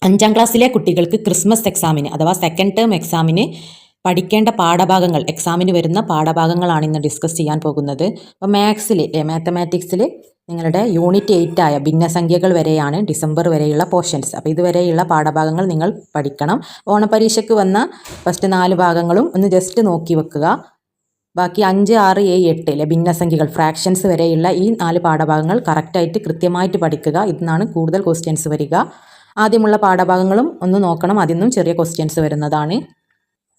5ാം ക്ലാസ്സിലെ കുട്ടികൾക്ക് ക്രിസ്മസ് എക്സാമിന് അഥവാ സെക്കൻഡ് ടേം എക്സാമിന് പഠിക്കേണ്ട പാഠഭാഗങ്ങൾ, എക്സാമിന് വരുന്ന പാഠഭാഗങ്ങളാണ് ഇന്ന് ഡിസ്കസ് ചെയ്യാൻ പോകുന്നത്. അപ്പോൾ മാത്തമാറ്റിക്സിൽ നിങ്ങളുടെ യൂണിറ്റ് 8 ആയ ഭിന്നസംഖ്യകൾ വരെയാണ് ഡിസംബർ വരെയുള്ള പോർഷൻസ്. അപ്പോൾ ഇതുവരെയുള്ള പാഠഭാഗങ്ങൾ നിങ്ങൾ പഠിക്കണം. ഓണപരീക്ഷയ്ക്ക് വന്ന ഫസ്റ്റ് 4 ഭാഗങ്ങളും ഒന്ന് ജസ്റ്റ് നോക്കി വെക്കുക. ബാക്കി 5, 6, 7, 8 ഭിന്നസംഖ്യകൾ, ഫ്രാക്ഷൻസ് വരെയുള്ള ഈ 4 പാഠഭാഗങ്ങൾ കറക്റ്റായിട്ട് കൃത്യമായിട്ട് പഠിക്കുക. ഇതിനാണ് കൂടുതൽ ക്വസ്റ്റ്യൻസ് വരിക. ആദ്യമുള്ള പാഠഭാഗങ്ങളും ഒന്ന് നോക്കണം. അതിൽ നിന്നും ചെറിയ ക്വസ്റ്റ്യൻസ് വരുന്നതാണ്.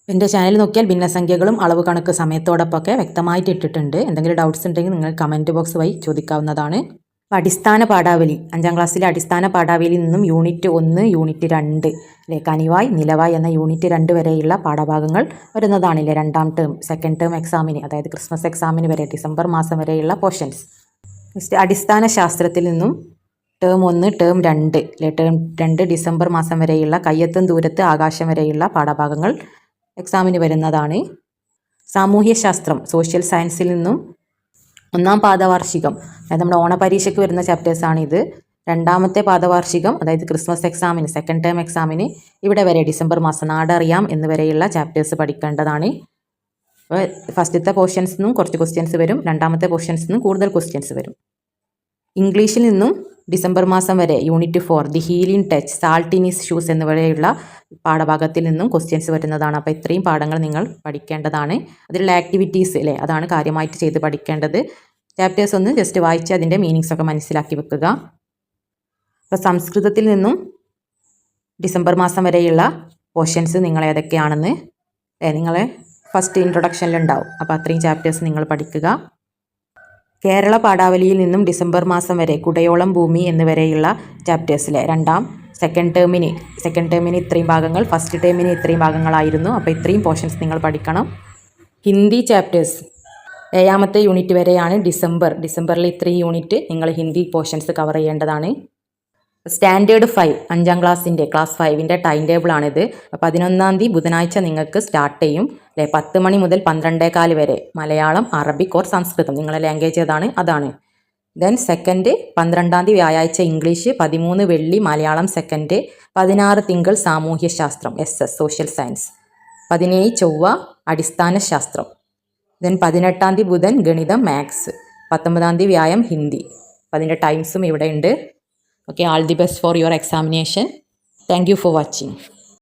എൻ്റെ ചാനൽ നോക്കിയാൽ ഭിന്നസംഖ്യകളും അളവ് കണക്ക് സമയത്തോടൊപ്പമൊക്കെ വ്യക്തമായിട്ട് ഇട്ടിട്ടുണ്ട്. എന്തെങ്കിലും ഡൗട്ട്സ് ഉണ്ടെങ്കിൽ നിങ്ങൾ കമൻറ്റ് ബോക്സ് വഴി ചോദിക്കാവുന്നതാണ്. അടിസ്ഥാന പാഠാവലി, 5ാം ക്ലാസ്സിലെ അടിസ്ഥാന പാഠാവലിയിൽ നിന്നും യൂണിറ്റ് 1, യൂണിറ്റ് 2 കനിവായ്, നിലവായ് എന്ന യൂണിറ്റ് 2 വരെയുള്ള പാഠഭാഗങ്ങൾ വരുന്നതാണില്ലേ 2ാം ടേം, സെക്കൻഡ് ടേം എക്സാമിന്, അതായത് ക്രിസ്മസ് എക്സാമിന് വരെ ഡിസംബർ മാസം വരെയുള്ള പോർഷൻസ്. നെക്സ്റ്റ് അടിസ്ഥാന ശാസ്ത്രത്തിൽ നിന്നും ടേം 1, ടേം 2 ടേം 2 ഡിസംബർ മാസം വരെയുള്ള കയ്യെത്തും ദൂരത്ത് ആകാശം വരെയുള്ള പാഠഭാഗങ്ങൾ എക്സാമിന് വരുന്നതാണ്. സാമൂഹ്യശാസ്ത്രം, സോഷ്യൽ സയൻസിൽ നിന്നും 1ാം പാദവാർഷികം, അതായത് നമ്മുടെ ഓണപരീക്ഷയ്ക്ക് വരുന്ന ചാപ്റ്റേഴ്സാണ് ഇത്. 2ാമത്തെ പാദവാർഷികം, അതായത് ക്രിസ്മസ് എക്സാമിന്, സെക്കൻഡ് ടേം എക്സാമിന് ഇവിടെ വരെ ഡിസംബർ മാസം നാടറിയാം എന്നിവരെയുള്ള ചാപ്റ്റേഴ്സ് പഠിക്കേണ്ടതാണ്. അപ്പോൾ ഫസ്റ്റത്തെ പോർഷൻസ് നിന്നും കുറച്ച് ക്വസ്റ്റ്യൻസ് വരും, 2ാമത്തെ പോർഷൻസ് നിന്നും കൂടുതൽ ക്വസ്റ്റ്യൻസ് വരും. ഇംഗ്ലീഷിൽ നിന്നും ഡിസംബർ മാസം വരെ unit 4, the healing touch, salt in his shoes എന്നിവരെയുള്ള പാഠഭാഗത്തിൽ നിന്നും ക്വസ്റ്റ്യൻസ് വരുന്നതാണ്. അപ്പോൾ ഇത്രയും പാഠങ്ങൾ നിങ്ങൾ പഠിക്കേണ്ടതാണ്. അതിലുള്ള ആക്ടിവിറ്റീസ് അതാണ് കാര്യമായിട്ട് ചെയ്ത് പഠിക്കേണ്ടത്. ചാപ്റ്റേഴ്സ് ഒന്ന് ജസ്റ്റ് വായിച്ച് അതിൻ്റെ മീനിങ്സ് ഒക്കെ മനസ്സിലാക്കി വെക്കുക. അപ്പോൾ സംസ്കൃതത്തിൽ നിന്നും ഡിസംബർ മാസം വരെയുള്ള പോർഷൻസ് നിങ്ങൾ ഏതൊക്കെയാണെന്ന് നിങ്ങളെ ഫസ്റ്റ് ഇൻട്രൊഡക്ഷനിലുണ്ടാവും. അപ്പോൾ അത്രയും ചാപ്റ്റേഴ്സ് നിങ്ങൾ പഠിക്കുക. കേരള പാഠാവലിയിൽ നിന്നും ഡിസംബർ മാസം വരെ കുടയോളം ഭൂമി എന്നിവരെയുള്ള ചാപ്റ്റേഴ്സിലെ സെക്കൻഡ് ടേമിന് ഇത്രയും ഭാഗങ്ങൾ, ഫസ്റ്റ് ടേമിന് ഇത്രയും ഭാഗങ്ങളായിരുന്നു. അപ്പോൾ ഇത്രയും പോർഷൻസ് നിങ്ങൾ പഠിക്കണം. ഹിന്ദി ചാപ്റ്റേഴ്സ് 7ാമത്തെ യൂണിറ്റ് വരെയാണ് ഡിസംബറിൽ ഇത്രയും യൂണിറ്റ് നിങ്ങൾ ഹിന്ദി പോർഷൻസ് കവർ ചെയ്യേണ്ടതാണ്. സ്റ്റാൻഡേർഡ് 5, 5ാം ക്ലാസ്സിൻ്റെ ക്ലാസ് 5ൻ്റെ ടൈം ടേബിളാണിത്. 11ാം തീയതി ബുധനാഴ്ച നിങ്ങൾക്ക് സ്റ്റാർട്ട് ചെയ്യും 10 മണി മുതൽ 12:15 വരെ മലയാളം, അറബിക് ഓർ സംസ്കൃതം, നിങ്ങളുടെ ലാംഗ്വേജ് അതാണ്. ദെൻ സെക്കൻഡ് 12ാം തീയതി വ്യാഴാഴ്ച ഇംഗ്ലീഷ്, 13 വെള്ളി മലയാളം സെക്കൻഡ്, 16 തിങ്കൾ സാമൂഹ്യശാസ്ത്രം SS സോഷ്യൽ സയൻസ്, 17 ചൊവ്വ അടിസ്ഥാന ശാസ്ത്രം, ദെൻ 18ാം തീയതി ബുധൻ ഗണിതം മാത്സ്, 19ാം തീയതി വ്യാഴം ഹിന്ദി. അപ്പോൾ അതിൻ്റെ ടൈംസും ഇവിടെ ഉണ്ട്. Okay, all the best for your examination. Thank you for watching.